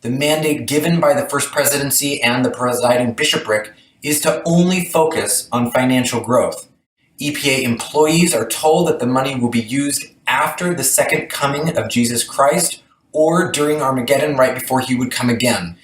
the mandate given by the First Presidency and the presiding bishopric is to only focus on financial growth. EPA employees are told that the money will be used after the second coming of Jesus Christ or during Armageddon right before he would come again.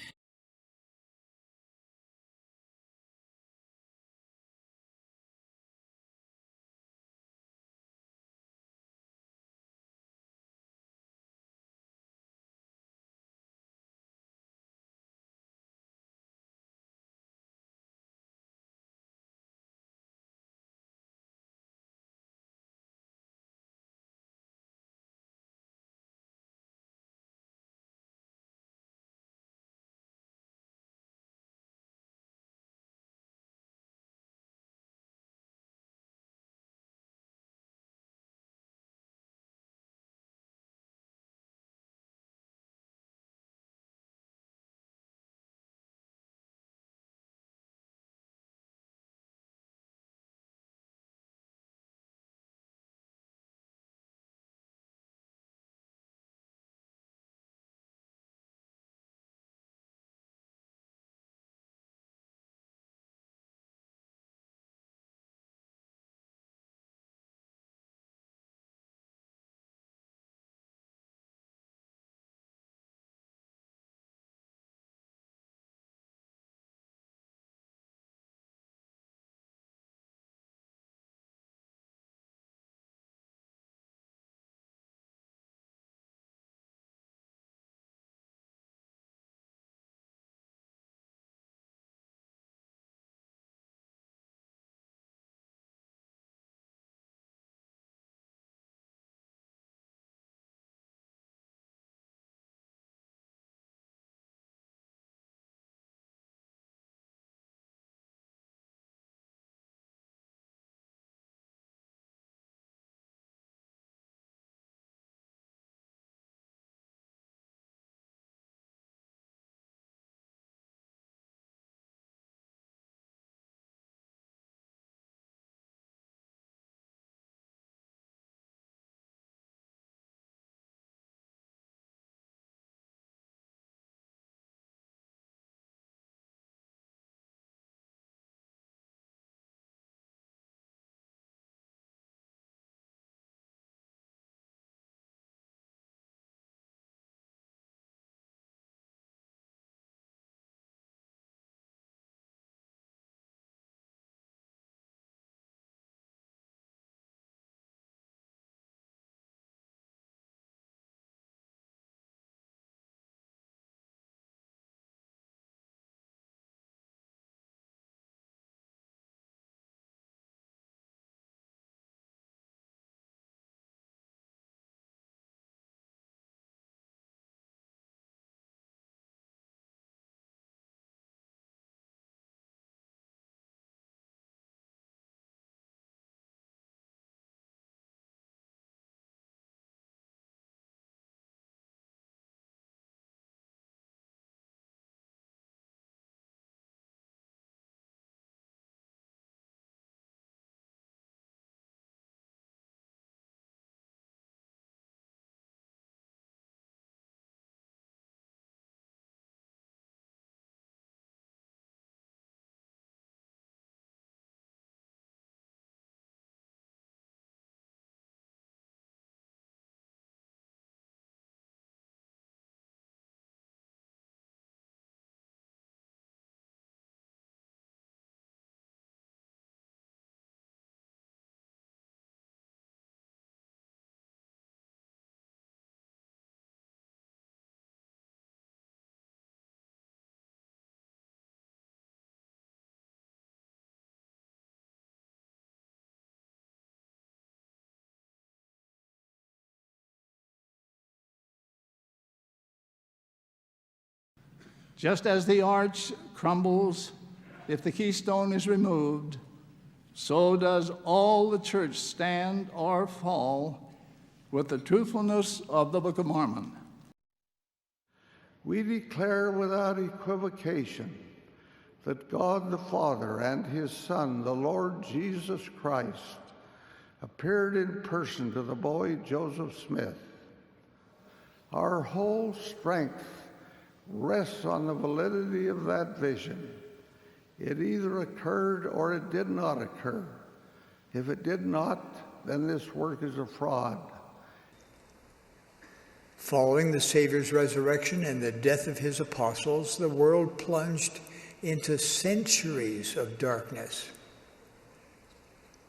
Just as the arch crumbles if the keystone is removed, so does all the church stand or fall with the truthfulness of the Book of Mormon. We declare without equivocation that God the Father and his Son, the Lord Jesus Christ, appeared in person to the boy Joseph Smith. Our whole strength rests on the validity of that vision. It either occurred or it did not occur. If it did not, then this work is a fraud. Following the Savior's resurrection and the death of his apostles, the world plunged into centuries of darkness.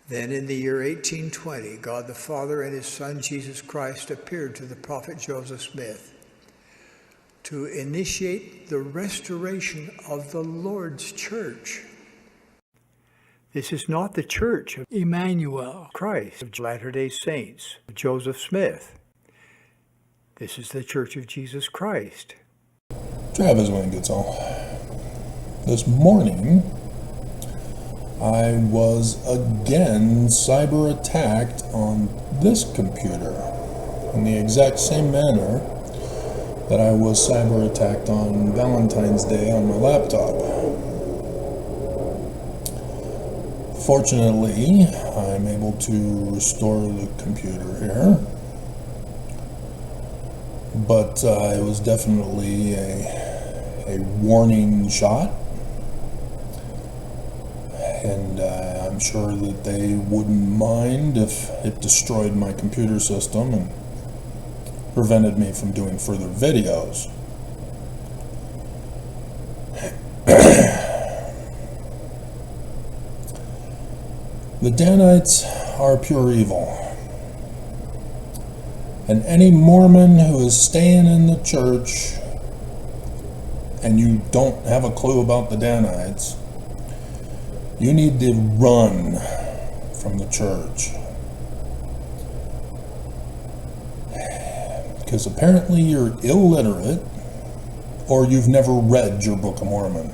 Then in the year 1820, God the Father and his Son Jesus Christ appeared to the prophet Joseph Smith to initiate the restoration of the Lord's church. This is not the church of Emmanuel, Christ, of Latter-day Saints, of Joseph Smith. This is the Church of Jesus Christ. Travis Wingetzel. This morning, I was again cyber attacked on this computer in the exact same manner that I was cyber attacked on Valentine's Day on my laptop. Fortunately, I'm able to restore the computer here. But it was definitely a warning shot, and I'm sure that they wouldn't mind if it destroyed my computer system and prevented me from doing further videos. The Danites are pure evil. And any Mormon who is staying in the church and you don't have a clue about the Danites, you need to run from the church. Because apparently you're illiterate or you've never read your Book of Mormon,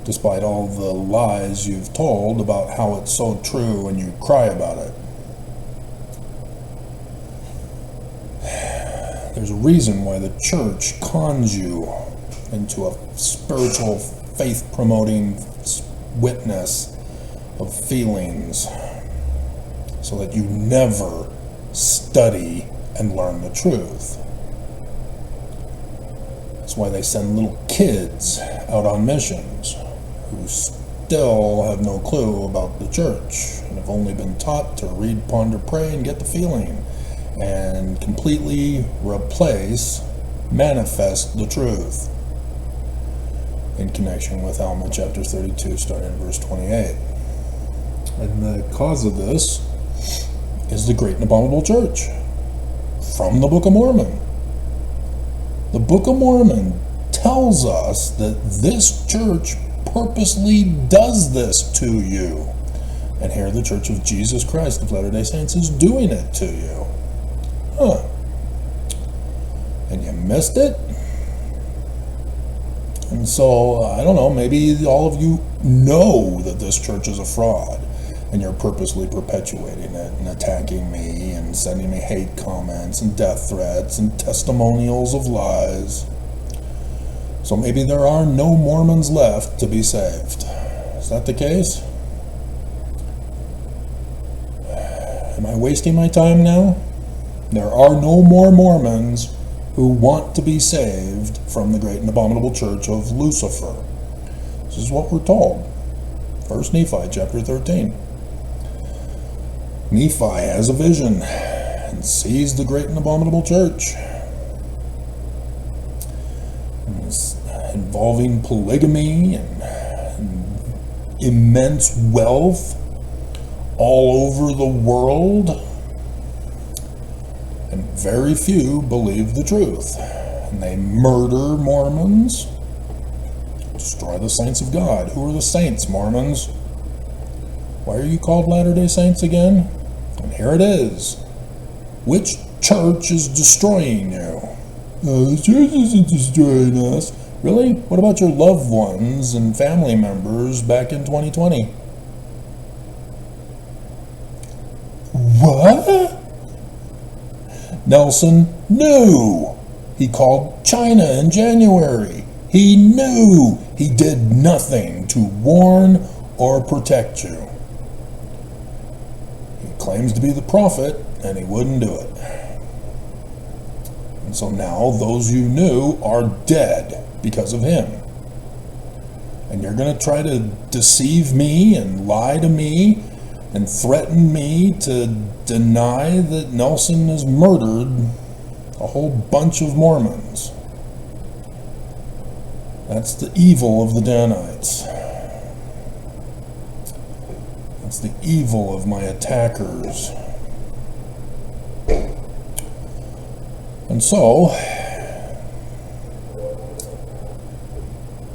despite all the lies you've told about how it's so true and you cry about it. There's a reason why the church cons you into a spiritual, faith-promoting witness of feelings so that you never study and learn the truth. That's why they send little kids out on missions who still have no clue about the church and have only been taught to read, ponder, pray, and get the feeling, and completely replace, manifest the truth in connection with Alma chapter 32, starting in verse 28. And the cause of this is the great and abominable church from the Book of Mormon. The Book of Mormon tells us that this church purposely does this to you. And here the Church of Jesus Christ of Latter-day Saints is doing it to you. And you missed it? And so, I don't know, maybe all of you know that this church is a fraud, and you're purposely perpetuating it and attacking me and sending me hate comments and death threats and testimonials of lies. So maybe there are no Mormons left to be saved. Is that the case? Am I wasting my time now? There are no more Mormons who want to be saved from the great and abominable church of Lucifer. This is what we're told. 1 Nephi chapter 13. Nephi has a vision and sees the great and abominable church. And it's involving polygamy and immense wealth all over the world. And very few believe the truth. And they murder Mormons, destroy the saints of God. Who are the saints, Mormons? Why are you called Latter-day Saints again? And here it is. Which church is destroying you? The church isn't destroying us. Really? What about your loved ones and family members back in 2020? What? Nelson knew. He called China in January. He knew. He did nothing to warn or protect you. He claims to be the prophet, and he wouldn't do it. And so now those you knew are dead because of him. And you're going to try to deceive me and lie to me and threaten me to deny that Nelson has murdered a whole bunch of Mormons. That's the evil of the Danites. That's the evil of my attackers. And so,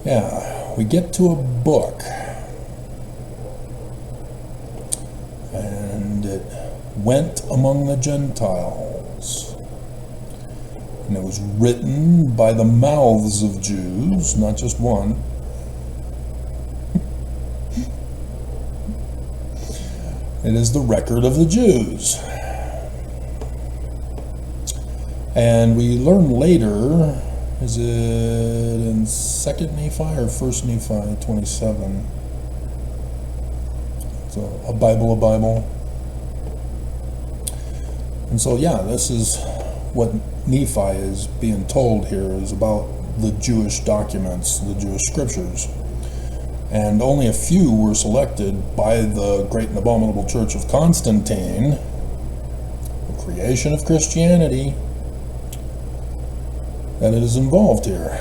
yeah, we get to a book, and it went among the Gentiles, and it was written by the mouths of Jews, not just one. It is the record of the Jews. And we learn later, is it in 2nd Nephi or 1st Nephi 27? So a Bible. And so yeah, this is what Nephi is being told here is about the Jewish documents, the Jewish scriptures. And only a few were selected by the Great and Abominable Church of Constantine, the creation of Christianity, that it is involved here.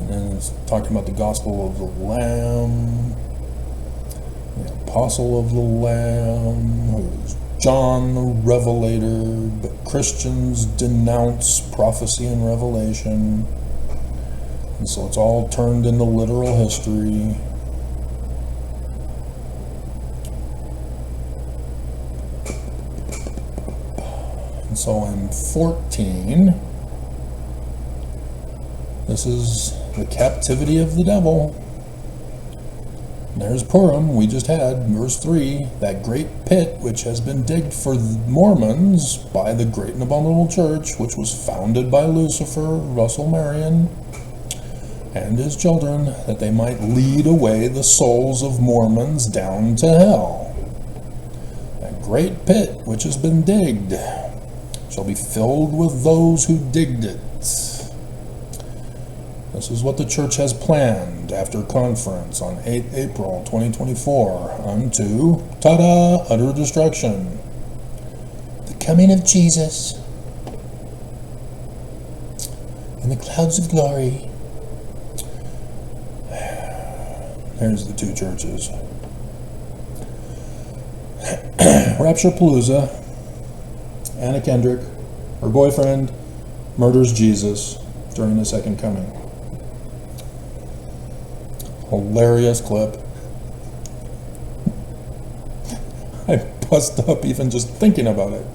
And then it's talking about the gospel of the Lamb, the apostle of the Lamb, who is John the Revelator, but Christians denounce prophecy and revelation. And so it's all turned into literal history. So in 14, this is the captivity of the devil. And there's Purim, we just had, verse 3, that great pit which has been digged for the Mormons by the Great and Abominable Church, which was founded by Lucifer, Russell Marion, and his children, that they might lead away the souls of Mormons down to hell. That great pit which has been digged shall be filled with those who digged it. This is what the church has planned after conference on 8 April 2024 unto, ta-da, utter destruction. The coming of Jesus in the clouds of glory. There's the two churches. Rapture Palooza. Anna Kendrick, her boyfriend, murders Jesus during the second coming. Hilarious clip. I bust up even just thinking about it.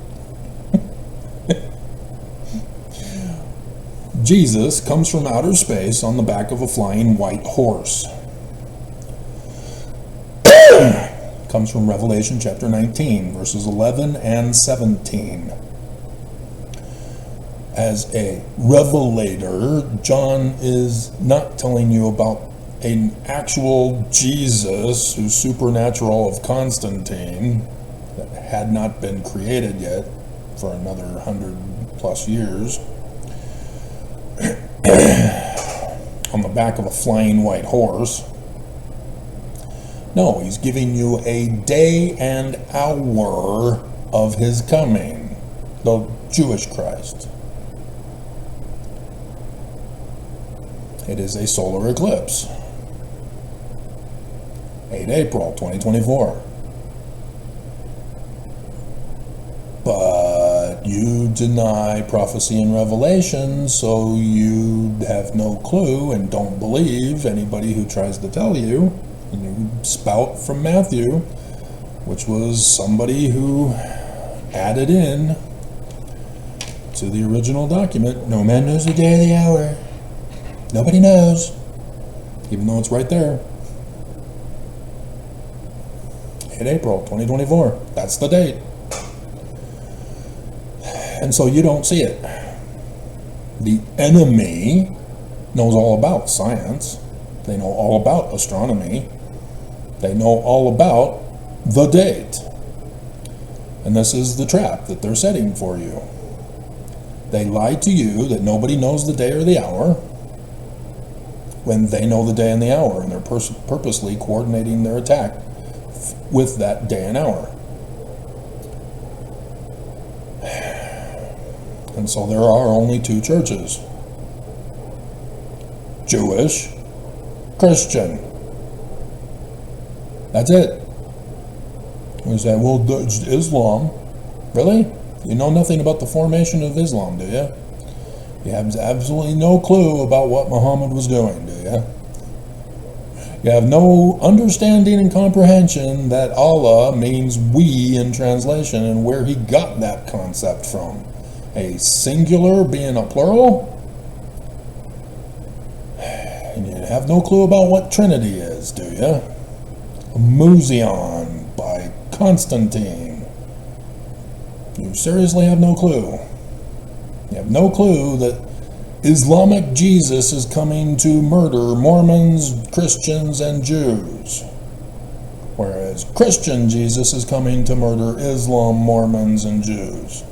Jesus comes from outer space on the back of a flying white horse. Comes from Revelation chapter 19, verses 11 and 17. As a revelator, John is not telling you about an actual Jesus who's supernatural of Constantine that had not been created yet for another 100 plus years on the back of a flying white horse. No, he's giving you a day and hour of his coming, the Jewish Christ. It is a solar eclipse. 8 April 2024. But you deny prophecy and revelation, so you have no clue and don't believe anybody who tries to tell you. And you spout from Matthew, which was somebody who added in to the original document, no man knows the day or the hour. Nobody knows, even though it's right there. 8 April 2024, that's the date. And so you don't see it. The enemy knows all about science. They know all about astronomy. They know all about the date. And this is the trap that they're setting for you. They lie to you that nobody knows the day or the hour, when they know the day and the hour, and they're purposely coordinating their attack with that day and hour. And so there are only two churches: Jewish, Christian. That's it. You say, well, there's Islam. Really? You know nothing about the formation of Islam, do you? You have absolutely no clue about what Muhammad was doing, do you? You have no understanding and comprehension that Allah means we in translation, and where he got that concept from. A singular being a plural? And you have no clue about what Trinity is, do you? A Musion by Constantine. You seriously have no clue. You have no clue that Islamic Jesus is coming to murder Mormons, Christians, and Jews, whereas Christian Jesus is coming to murder Islam, Mormons, and Jews.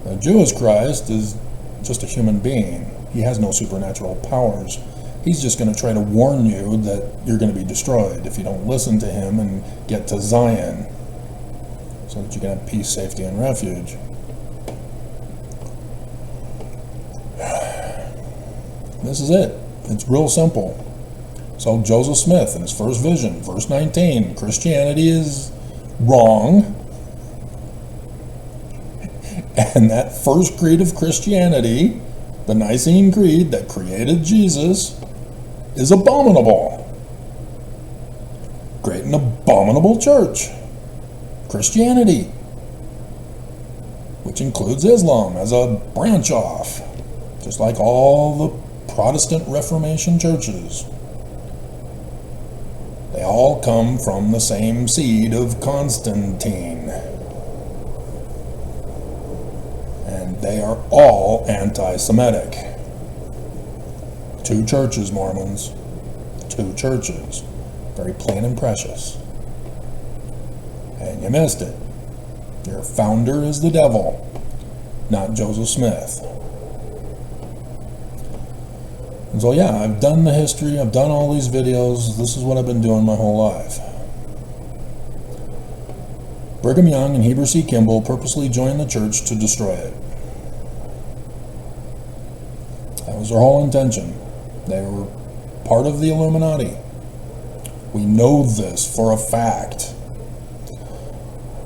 The Jewish Christ is just a human being. He has no supernatural powers. He's just going to try to warn you that you're going to be destroyed if you don't listen to him and get to Zion, so that you can have peace, safety, and refuge. This is it. It's real simple. So Joseph Smith, in his first vision, verse 19, Christianity is wrong. And that first creed of Christianity, the Nicene Creed that created Jesus, is abominable. Great and abominable church. Christianity, which includes Islam as a branch off, just like all the Protestant Reformation churches. They all come from the same seed of Constantine. And they are all anti-Semitic. Two churches, Mormons. Two churches. Very plain and precious. And you missed it. Your founder is the devil, not Joseph Smith. And so yeah, I've done the history, I've done all these videos, this is what I've been doing my whole life. Brigham Young and Heber C. Kimball purposely joined the church to destroy it. That was their whole intention. They were part of the Illuminati. We know this for a fact.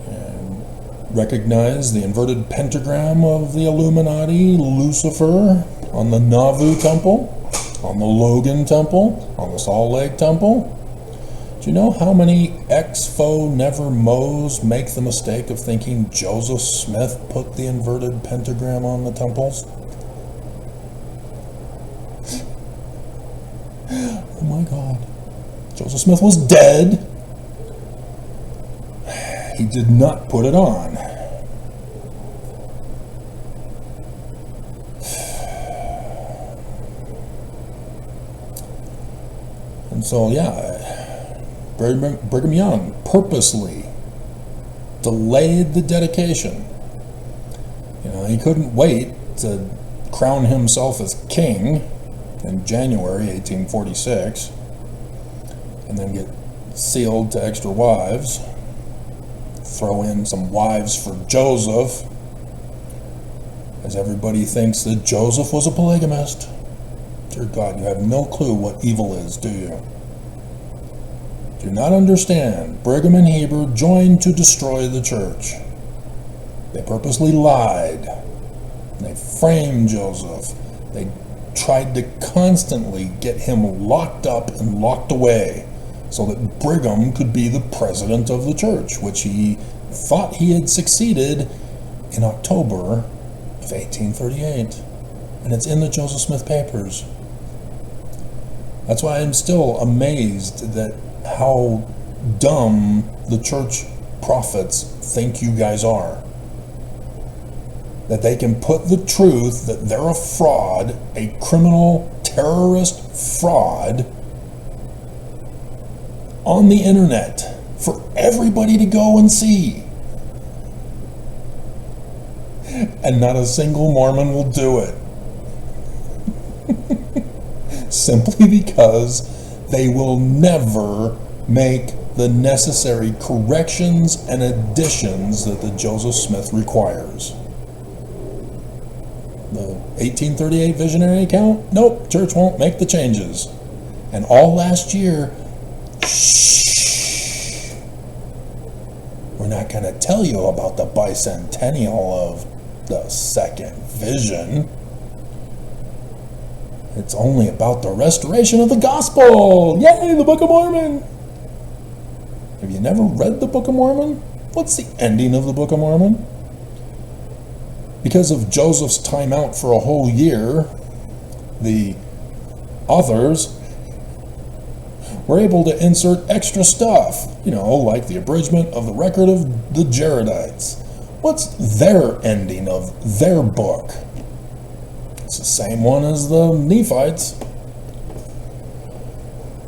And recognize the inverted pentagram of the Illuminati, Lucifer, on the Nauvoo Temple, on the Logan Temple, on the Salt Lake Temple. Do you know how many ex-faux never-mos make the mistake of thinking Joseph Smith put the inverted pentagram on the temples? Oh my God. Joseph Smith was dead. He did not put it on. And so, yeah, Brigham Young purposely delayed the dedication. You know, he couldn't wait to crown himself as king in January 1846 and then get sealed to extra wives, throw in some wives for Joseph, as everybody thinks that Joseph was a polygamist. Dear God, you have no clue what evil is, do you? Do not understand. Brigham and Heber joined to destroy the church. They purposely lied. They framed Joseph. They tried to constantly get him locked up and locked away so that Brigham could be the president of the church, which he thought he had succeeded in October of 1838. And it's in the Joseph Smith papers. That's why I'm still amazed that how dumb the church prophets think you guys are. That they can put the truth that they're a fraud, a criminal terrorist fraud, on the internet for everybody to go and see. And not a single Mormon will do it. Simply because they will never make the necessary corrections and additions that the Joseph Smith requires. The 1838 visionary account? Nope, church won't make the changes. And all last year, shh, we're not going to tell you about the bicentennial of the second vision. It's only about the restoration of the gospel. Yay, the Book of Mormon. Have you never read the Book of Mormon? What's the ending of the Book of Mormon? Because of Joseph's time out for a whole year, the authors were able to insert extra stuff, like the abridgment of the record of the Jaredites. What's their ending of their book? It's the same one as the Nephites.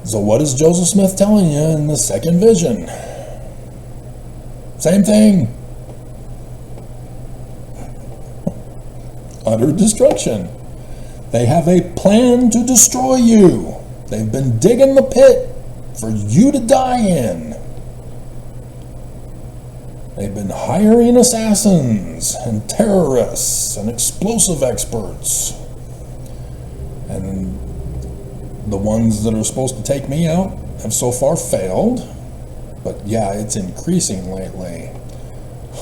So what is Joseph Smith telling you in the second vision? Same thing. Utter destruction. They have a plan to destroy you. They've been digging the pit for you to die in. They've been hiring assassins and terrorists and explosive experts. And the ones that are supposed to take me out have so far failed. But yeah, it's increasing lately.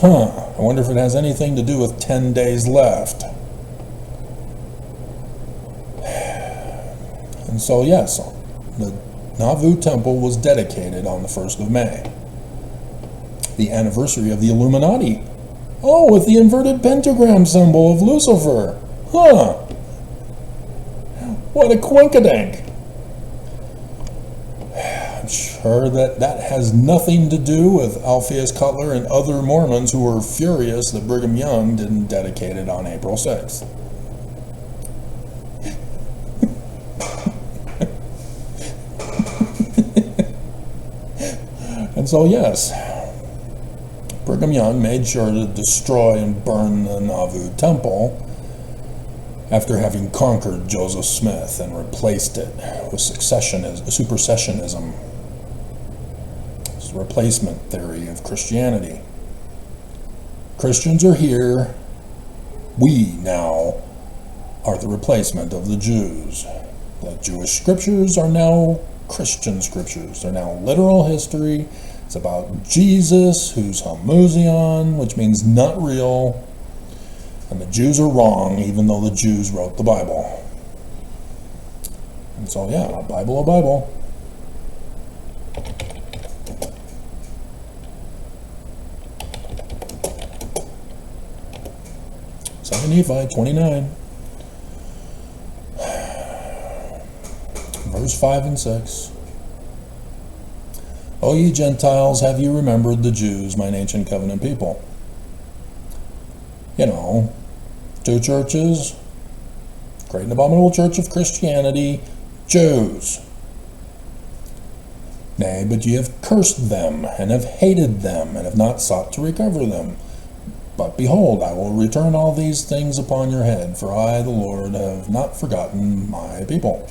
I wonder if it has anything to do with 10 days left. And so yes, the Nauvoo Temple was dedicated on the 1st of May. The anniversary of the Illuminati. Oh, with the inverted pentagram symbol of Lucifer. What a quinkadink. I'm sure that has nothing to do with Alphaeus Cutler and other Mormons who were furious that Brigham Young didn't dedicate it on April 6th. And so yes, Brigham Young made sure to destroy and burn the Nauvoo Temple after having conquered Joseph Smith and replaced it with supersessionism. It's a replacement theory of Christianity. Christians are here. We now are the replacement of the Jews. The Jewish scriptures are now Christian scriptures. They're now literal history. It's about Jesus, who's homoousion, which means not real. And the Jews are wrong, even though the Jews wrote the Bible. And so, yeah, a Bible. 2 Nephi 29. Verse 5 and 6. O ye Gentiles, have you remembered the Jews, mine ancient covenant people? Two churches, great and abominable church of Christianity, Jews. Nay, but ye have cursed them, and have hated them, and have not sought to recover them. But behold, I will return all these things upon your head, for I, the Lord, have not forgotten my people.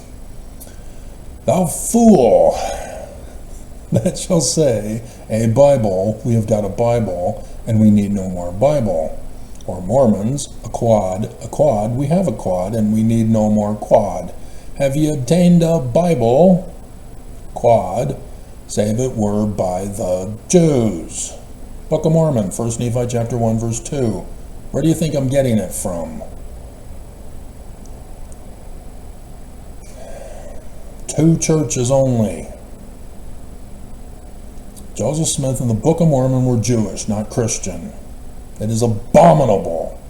Thou fool, that shall say, a Bible, we have got a Bible, and we need no more Bible. Or Mormons, a quad, we have a quad, and we need no more quad. Have ye obtained a Bible, quad, save it were by the Jews? Book of Mormon, 1 Nephi chapter 1, verse 2. Where do you think I'm getting it from? Two churches only. Joseph Smith and the Book of Mormon were Jewish, not Christian. It is abominable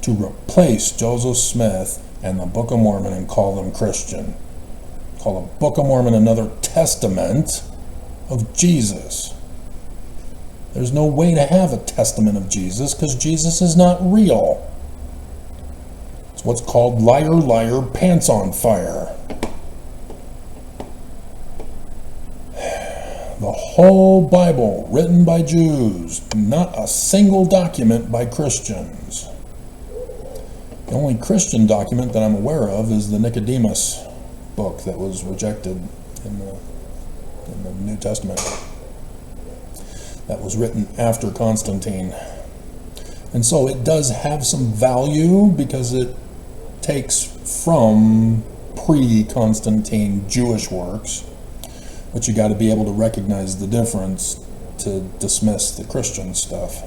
to replace Joseph Smith and the Book of Mormon and call them Christian. Call the Book of Mormon another testament of Jesus. There's no way to have a testament of Jesus because Jesus is not real. It's what's called liar, liar, pants on fire. whole Bible written by Jews, not a single document by Christians. The only Christian document that I'm aware of is the Nicodemus book that was rejected in the New Testament. That was written after Constantine. And so it does have some value because it takes from pre-Constantine Jewish works, but you got to be able to recognize the difference to dismiss the Christian stuff.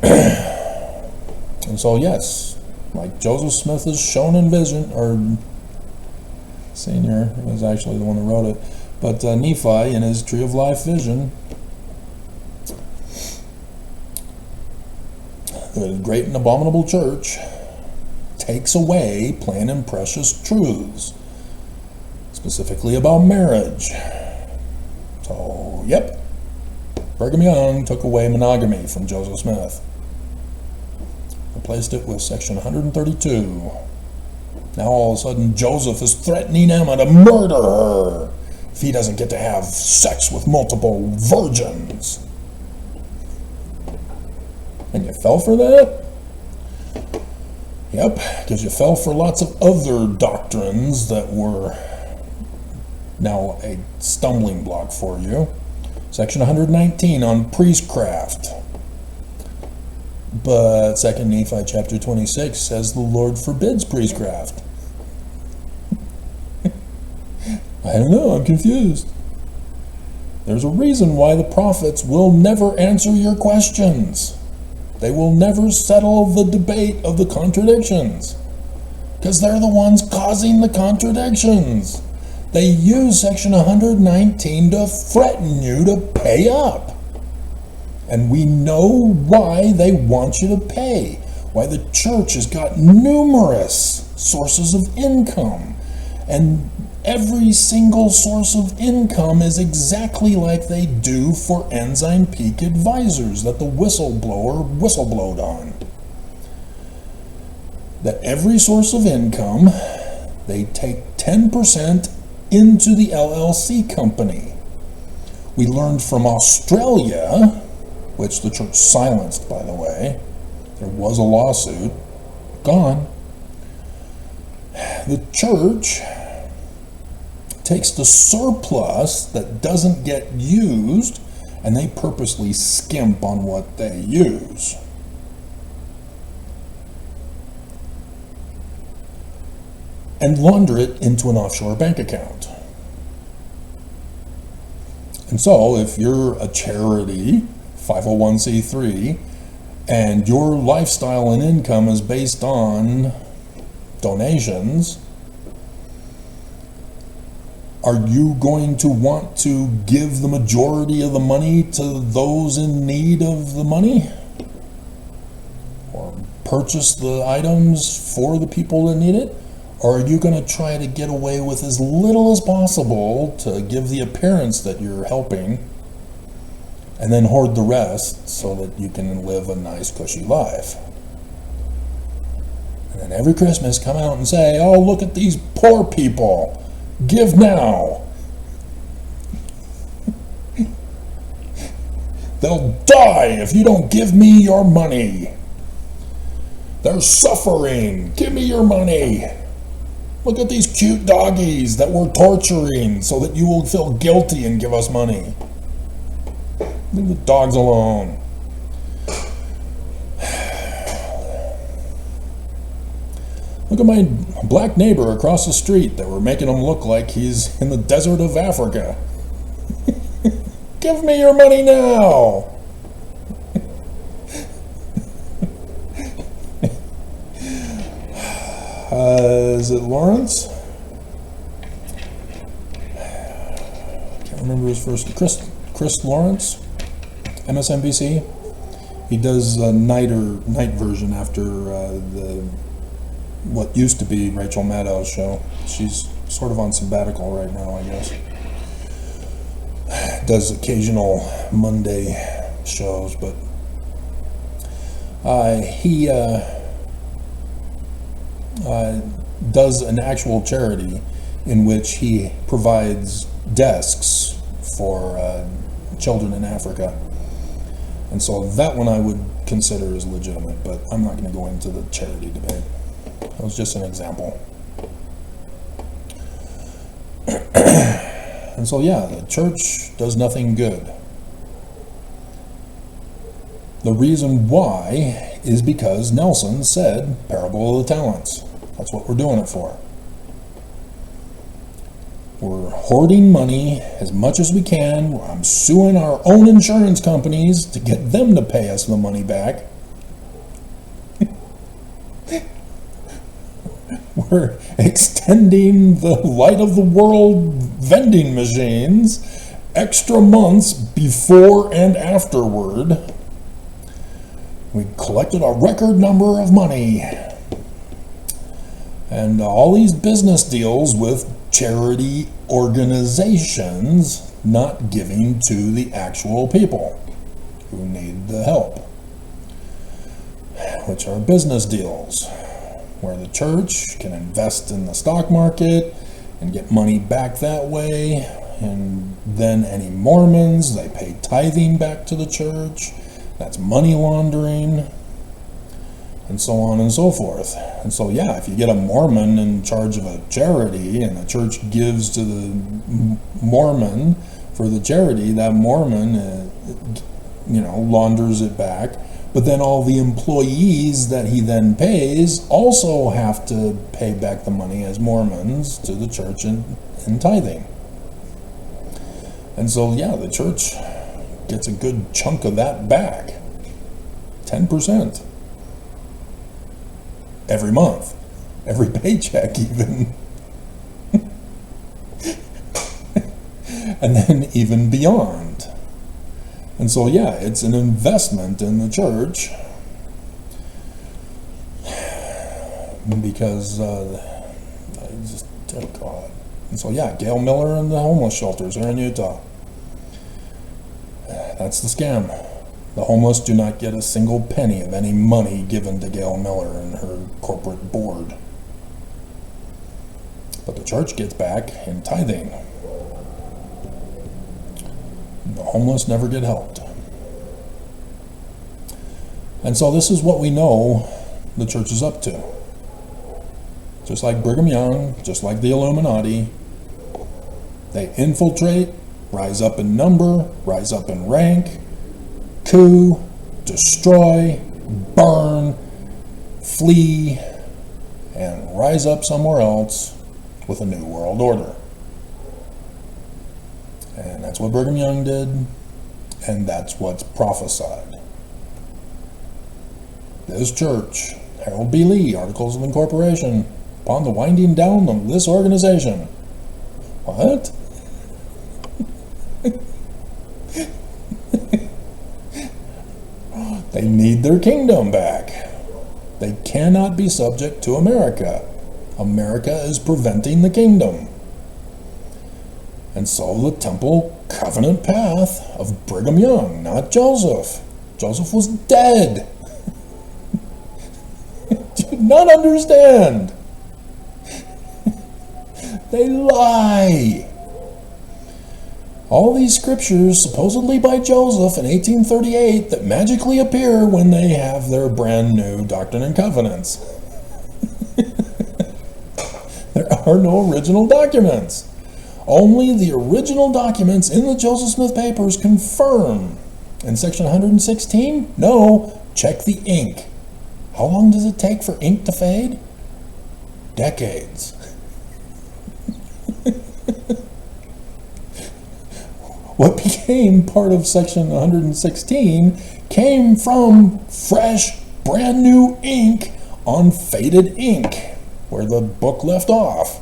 And so yes, like Joseph Smith is shown in vision, or Senior was actually the one that wrote it, but Nephi in his Tree of Life vision, the great and abominable church takes away plain and precious truths, specifically about marriage. So, yep, Brigham Young took away monogamy from Joseph Smith, replaced it with section 132. Now all of a sudden Joseph is threatening Emma to murder her if he doesn't get to have sex with multiple virgins. And you fell for that? Yep, because you fell for lots of other doctrines that were now a stumbling block for you. Section 119 on priestcraft. But 2 Nephi chapter 26 says the Lord forbids priestcraft. I don't know, I'm confused. There's a reason why the prophets will never answer your questions. They will never settle the debate of the contradictions, because they're the ones causing the contradictions. They use section 119 to threaten you to pay up. And we know why they want you to pay, why the church has got numerous sources of income, and every single source of income is exactly like they do for Ensign Peak Advisors that the whistleblower whistleblowed on. That every source of income, they take 10% into the LLC company. We learned from Australia, which the church silenced, by the way. There was a lawsuit. Gone. The church takes the surplus that doesn't get used, and they purposely skimp on what they use. And launder it into an offshore bank account. And so, if you're a charity, 501c3, and your lifestyle and income is based on donations, are you going to want to give the majority of the money to those in need of the money? Or purchase the items for the people that need it? Or are you going to try to get away with as little as possible to give the appearance that you're helping, and then hoard the rest so that you can live a nice, cushy life? And then every Christmas come out and say, oh, look at these poor people. Give now. They'll die if you don't give me your money. They're suffering. Give me your money. Look at these cute doggies that we're torturing so that you will feel guilty and give us money. Leave the dogs alone. Look at my black neighbor across the street that we're making him look like he's in the desert of Africa. Give me your money now. Is it Lawrence? Can't remember his first. Chris Lawrence, MSNBC. He does a night version after what used to be Rachel Maddow's show. She's sort of on sabbatical right now, I guess. Does occasional Monday shows, but he does an actual charity in which he provides desks for children in Africa. And so that one I would consider as legitimate, but I'm not going to go into the charity debate. That was just an example. And so, yeah, the church does nothing good. The reason why is because Nelson said, parable of the talents. That's what we're doing it for. We're hoarding money as much as we can. I'm suing our own insurance companies to get them to pay us the money back. We're extending the light of the world vending machines extra months before and afterward. We collected a record number of money. And all these business deals with charity organizations not giving to the actual people who need the help, which are business deals where the church can invest in the stock market and get money back that way, and then any Mormons, they pay tithing back to the church. That's money laundering, and so on and so forth. And so, yeah, if you get a Mormon in charge of a charity and the church gives to the Mormon for the charity, that Mormon, launders it back. But then all the employees that he then pays also have to pay back the money as Mormons to the church in tithing. And so, yeah, the church gets a good chunk of that back. 10%. Every month. Every paycheck even. And then even beyond. And so, yeah, it's an investment in the church. Because, God. And so, yeah, Gail Miller and the homeless shelters are in Utah. That's the scam. The homeless do not get a single penny of any money given to Gail Miller and her corporate board. But the church gets back in tithing. The homeless never get helped. And so this is what we know the church is up to. Just like Brigham Young, just like the Illuminati, they infiltrate, rise up in number, rise up in rank, coup, destroy, burn, flee, and rise up somewhere else with a new world order. And that's what Brigham Young did, and that's what's prophesied. This church, Harold B. Lee, Articles of Incorporation, upon the winding down of this organization. What? They need their kingdom back. They cannot be subject to America. America is preventing the kingdom. And so the temple covenant path of Brigham Young, not Joseph. Joseph was dead. Do you not understand? They lie. All these scriptures, supposedly by Joseph in 1838, that magically appear when they have their brand new Doctrine and Covenants. There are no original documents. Only the original documents in the Joseph Smith papers confirm. In section 116, no, check the ink. How long does it take for ink to fade? Decades. What became part of section 116 came from fresh, brand new ink on faded ink, where the book left off.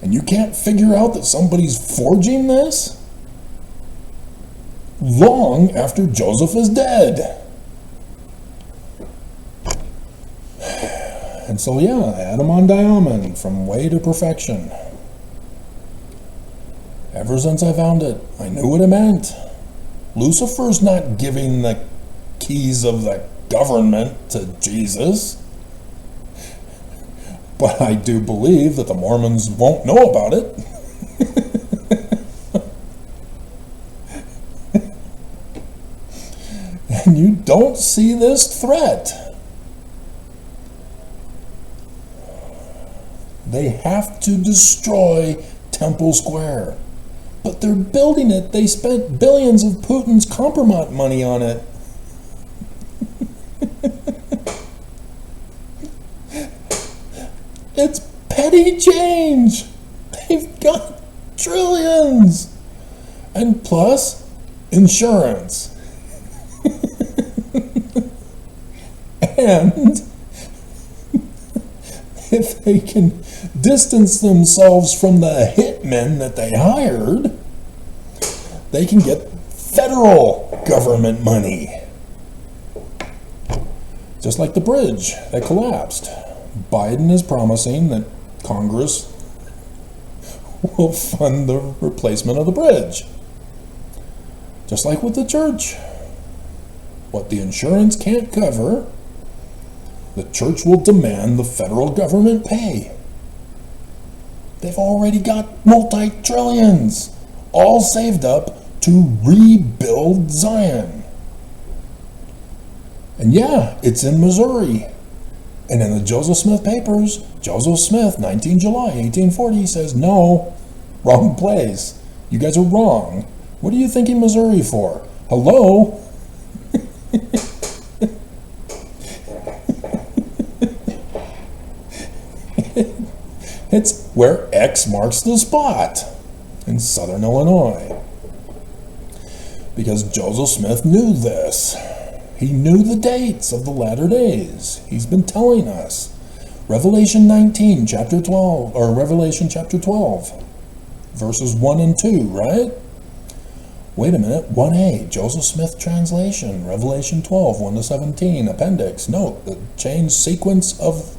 And you can't figure out that somebody's forging this long after Joseph is dead. And so, yeah, Adam on Diamond, from way to perfection. Ever since I found it, I knew what it meant. Lucifer's not giving the keys of the government to Jesus. But I do believe that the Mormons won't know about it. don't see this threat. They have to destroy Temple Square. But they're building it. They spent billions of Putin's compromise money on it. It's petty change. They've got trillions. And plus, insurance. And if they can distance themselves from the hitmen that they hired, they can get federal government money. Just like the bridge that collapsed. Biden is promising that Congress will fund the replacement of the bridge. Just like with the church. What the insurance can't cover, the church will demand the federal government pay. They've already got multi-trillions, all saved up to rebuild Zion. And yeah, it's in Missouri. And in the Joseph Smith papers, Joseph Smith, 19 July 1840, says, no, wrong place. You guys are wrong. What are you thinking Missouri for? Hello? It's where X marks the spot in southern Illinois. Because Joseph Smith knew this. He knew the dates of the latter days. He's been telling us. Revelation 19, chapter 12, or Revelation chapter 12, verses 1 and 2, right? Wait a minute, 1a, Joseph Smith translation, Revelation 12, 1 to 17, appendix. Note the change sequence of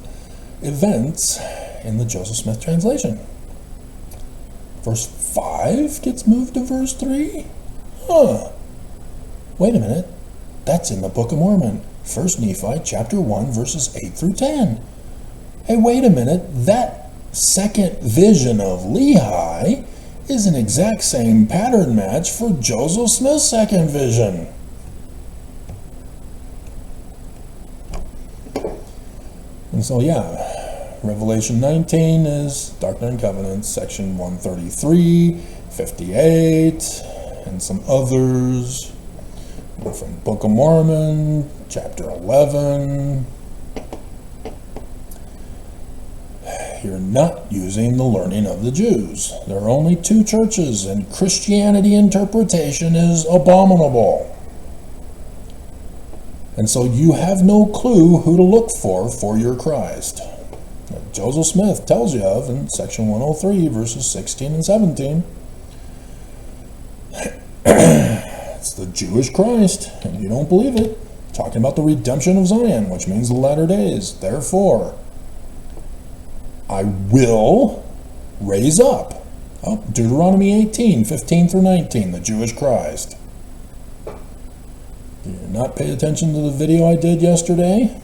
events in the Joseph Smith translation. Verse 5 gets moved to verse 3? Wait a minute. That's in the Book of Mormon. 1 Nephi chapter 1 verses 8 through 10. Hey, wait a minute. That second vision of Lehi is an exact same pattern match for Joseph Smith's second vision. And so, yeah, Revelation 19 is Doctrine and Covenants, section 133, 58, and some others. From Book of Mormon, chapter 11. You're not using the learning of the Jews. There are only two churches, and Christianity interpretation is abominable. And so you have no clue who to look for your Christ. Joseph Smith tells you of in section 103, verses 16 and 17. It's the Jewish Christ, and you don't believe it. Talking about the redemption of Zion, which means the latter days. Therefore, I will raise up. Oh, Deuteronomy 18, 15 through 19, the Jewish Christ. Did you not pay attention to the video I did yesterday?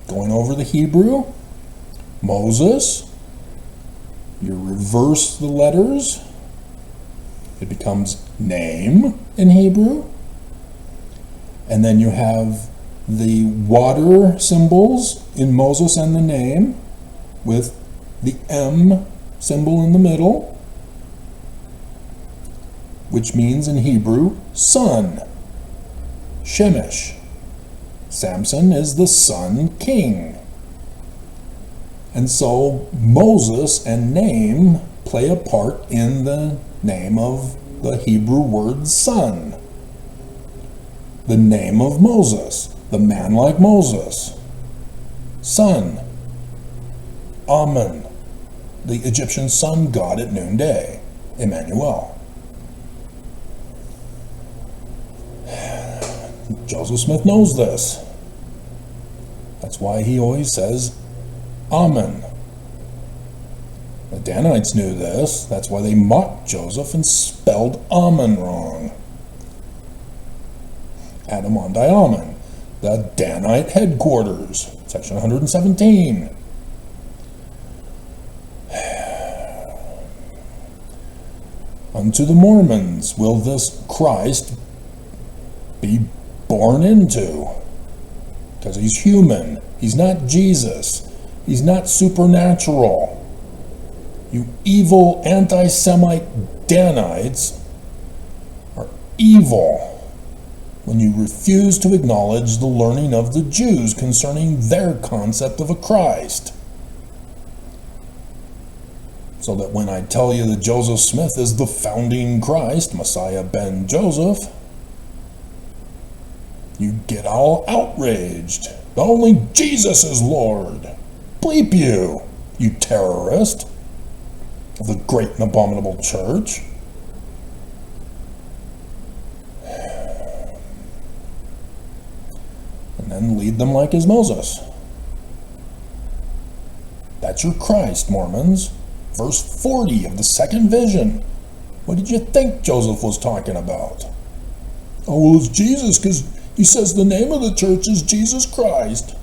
Going over the Hebrew? Moses. You reverse the letters. It becomes name in Hebrew. And then you have the water symbols in Moses and the name with the M symbol in the middle, which means in Hebrew, son. Shemesh. Samson is the son king. And so Moses and name play a part in the name of the Hebrew word son. The name of Moses, the man like Moses. Son. Amen. The Egyptian sun god at noonday. Emmanuel. Joseph Smith knows this. That's why he always says, Amen. The Danites knew this. That's why they mocked Joseph and spelled Amen wrong. Adamondiamen, the Danite headquarters, section 117. Unto the Mormons will this Christ be born into. Because he's human. He's not Jesus. He's not supernatural. You evil anti-Semite Danites are evil when you refuse to acknowledge the learning of the Jews concerning their concept of a Christ. So that when I tell you that Joseph Smith is the founding Christ, Messiah ben Joseph, you get all outraged. Only Jesus is Lord. Bleep you, you terrorist of the great and abominable church. And then lead them like his Moses. That's your Christ, Mormons. Verse 40 of the second vision. What did you think Joseph was talking about? Oh, well, it's Jesus, because he says the name of the church is Jesus Christ.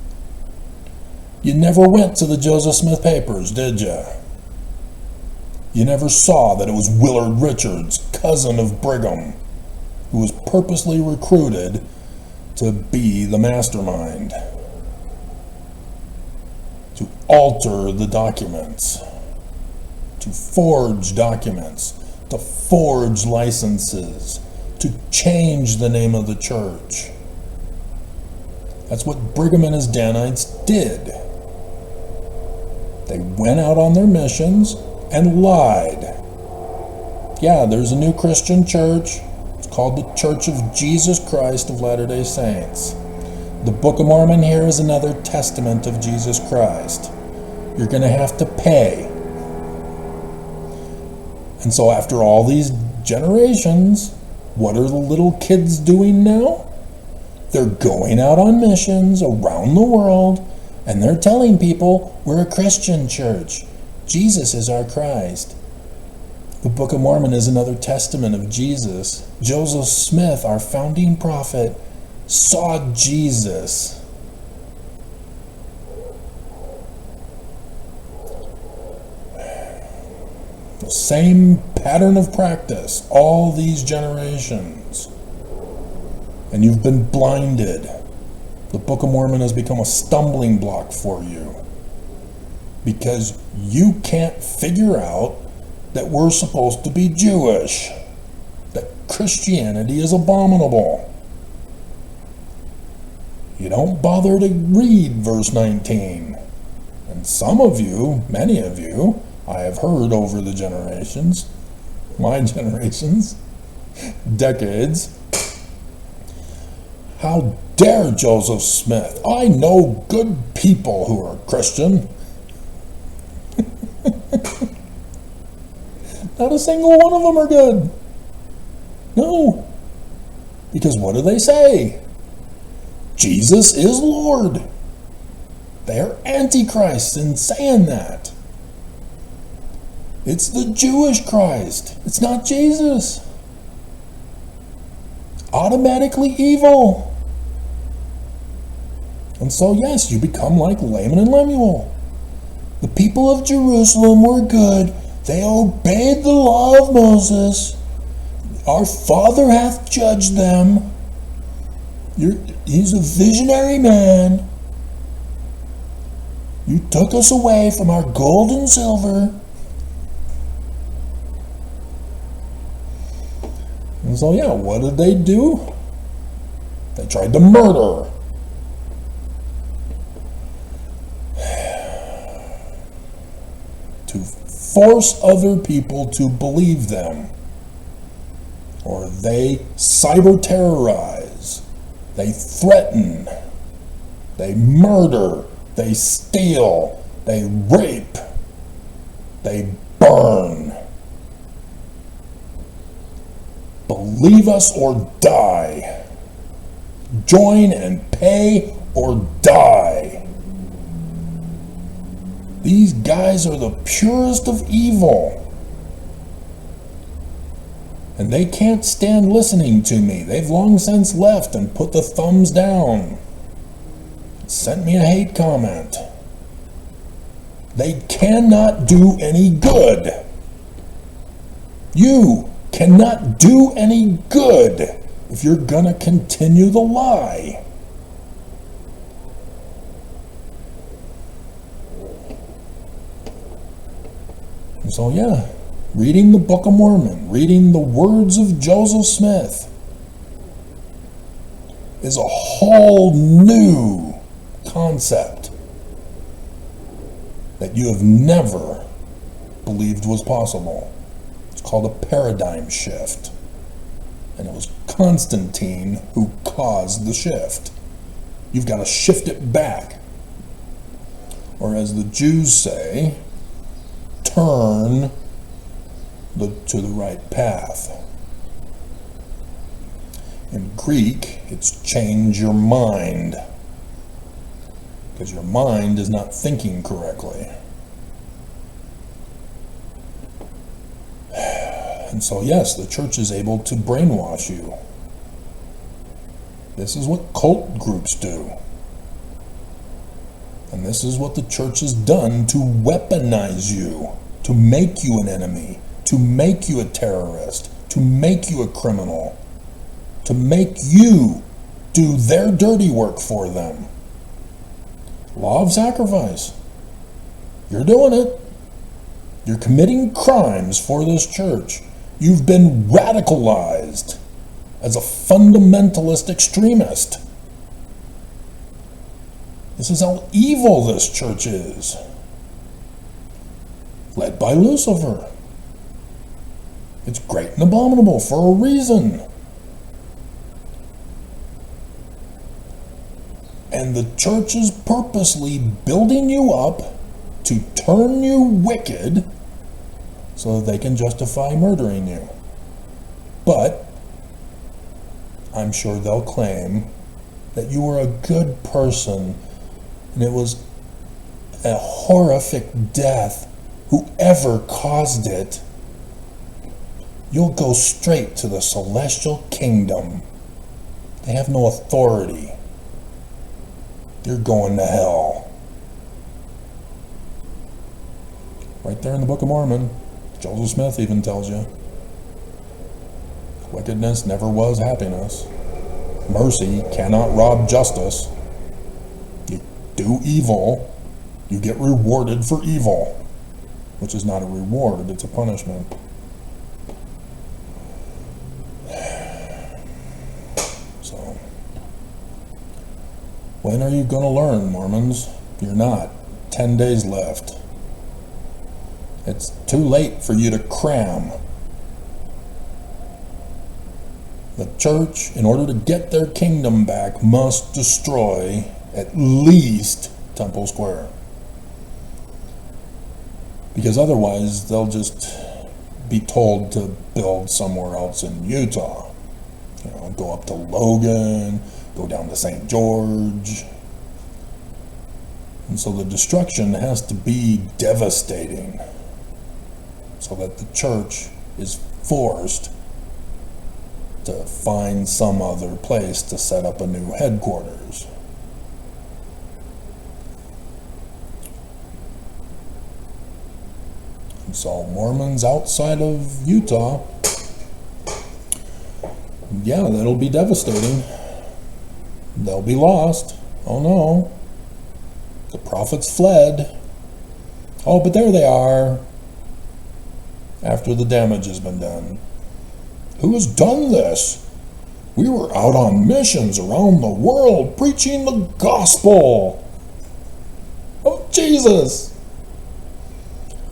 You never went to the Joseph Smith papers, did you? You never saw that it was Willard Richards, cousin of Brigham, who was purposely recruited to be the mastermind, to alter the documents, to forge documents, to forge licenses, to change the name of the church. That's what Brigham and his Danites did. They went out on their missions and lied. Yeah, there's a new Christian church. It's called the Church of Jesus Christ of Latter-day Saints. The Book of Mormon here is another testament of Jesus Christ. You're going to have to pay. And so after all these generations, what are the little kids doing now? They're going out on missions around the world, and they're telling people, we're a Christian church. Jesus is our Christ. The Book of Mormon is another testament of Jesus. Joseph Smith, our founding prophet, saw Jesus. The same pattern of practice all these generations. And you've been blinded. The Book of Mormon has become a stumbling block for you because you can't figure out that we're supposed to be Jewish, that Christianity is abominable. You don't bother to read verse 19. And some of you, many of you, I have heard over the generations, my generations, decades, how dare Joseph Smith? I know good people who are Christian. Not a single one of them are good. No. Because what do they say? Jesus is Lord. They're antichrists in saying that. It's the Jewish Christ. It's not Jesus. Automatically evil. And so, yes, you become like Laman and Lemuel. The people of Jerusalem were good. They obeyed the law of Moses. Our Father hath judged them. He's a visionary man. You took us away from our gold and silver. And so, yeah, what did they do? They tried to murder. To force other people to believe them. Or they cyber terrorize. They threaten. They murder. They steal. They rape. They burn. Believe us or die. Join and pay or die. These guys are the purest of evil. And they can't stand listening to me. They've long since left and put the thumbs down. Sent me a hate comment. They cannot do any good. You cannot do any good if you're gonna continue the lie. And so yeah, reading the Book of Mormon, reading the words of Joseph Smith is a whole new concept that you have never believed was possible. It's called a paradigm shift. And it was Constantine who caused the shift. You've got to shift it back. Or as the Jews say, turn to the right path. In Greek, it's change your mind. Because your mind is not thinking correctly. And so yes, the church is able to brainwash you. This is what cult groups do. And this is what the church has done to weaponize you, to make you an enemy, to make you a terrorist, to make you a criminal, to make you do their dirty work for them. Law of sacrifice. You're doing it. You're committing crimes for this church. You've been radicalized as a fundamentalist extremist. This is how evil this church is. Led by Lucifer. It's great and abominable for a reason. And the church is purposely building you up to turn you wicked so that they can justify murdering you. But I'm sure they'll claim that you were a good person and it was a horrific death. Whoever caused it, you'll go straight to the celestial kingdom. They have no authority. You're going to hell. Right there in the Book of Mormon, Joseph Smith even tells you, wickedness never was happiness. Mercy cannot rob justice. You do evil, you get rewarded for evil, which is not a reward, it's a punishment. So, when are you going to learn, Mormons? You're not. 10 days left. It's too late for you to cram. The church, in order to get their kingdom back, must destroy at least Temple Square. Because otherwise, they'll just be told to build somewhere else in Utah. You know, go up to Logan, go down to St. George. And so the destruction has to be devastating so that the church is forced to find some other place to set up a new headquarters. And so Mormons outside of Utah, yeah, that'll be devastating. They'll be lost. Oh no. The prophets fled. Oh, but there they are. After the damage has been done. Who has done this? We were out on missions around the world preaching the gospel of Jesus.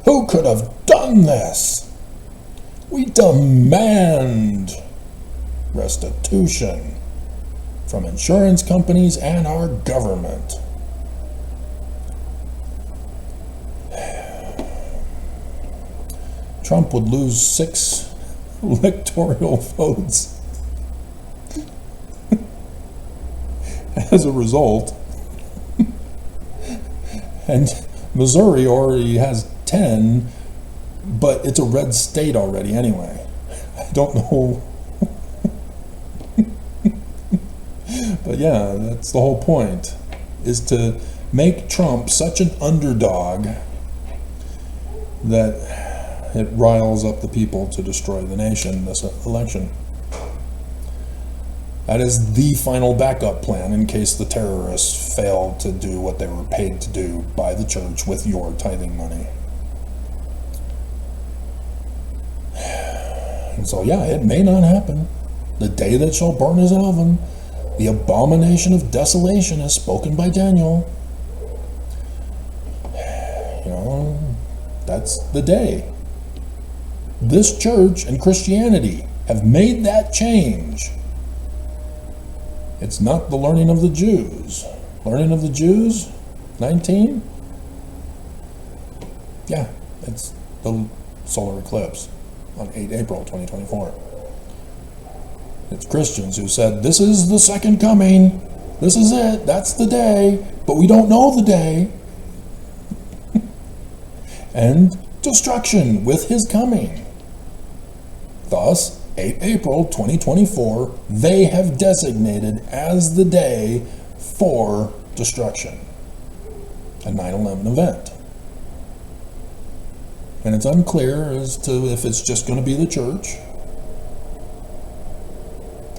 Who could have done this? We demand restitution from insurance companies and our government. Trump would lose 6 electoral votes as a result. And Missouri already has 10, but it's a red state already anyway. I don't know. But yeah, that's the whole point, is to make Trump such an underdog that it riles up the people to destroy the nation this election. That is the final backup plan in case the terrorists fail to do what they were paid to do by the church with your tithing money. And so, yeah, it may not happen. The day that shall burn as an oven, the abomination of desolation as spoken by Daniel. You know, that's the day. This church and Christianity have made that change. It's not the learning of the Jews. Learning of the Jews, 19? Yeah, it's the solar eclipse on 8 April 2024. It's Christians who said, this is the second coming. This is it. That's the day. But we don't know the day. And destruction with his coming. Thus, 8 April 2024, they have designated as the day for destruction. A 9/11 event. And it's unclear as to if it's just going to be the church.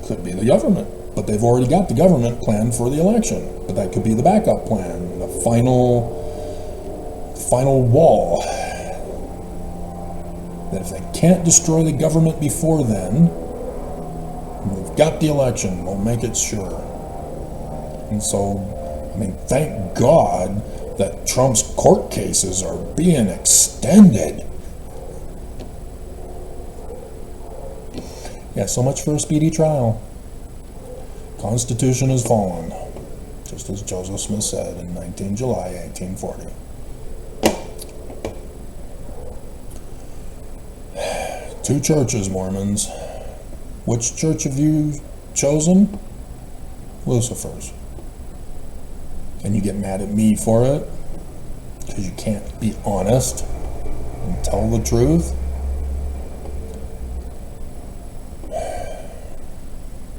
Could be the government. But they've already got the government plan for the election. But that could be the backup plan, the final wall. That if they can't destroy the government before then, we've got the election, we'll make it sure. And so, I mean, thank God that Trump's court cases are being extended. Yeah, so much for a speedy trial. Constitution has fallen, just as Joseph Smith said in 19 July 1840. Two churches, Mormons. Which church have you chosen? Lucifer's. And you get mad at me for it because you can't be honest and tell the truth.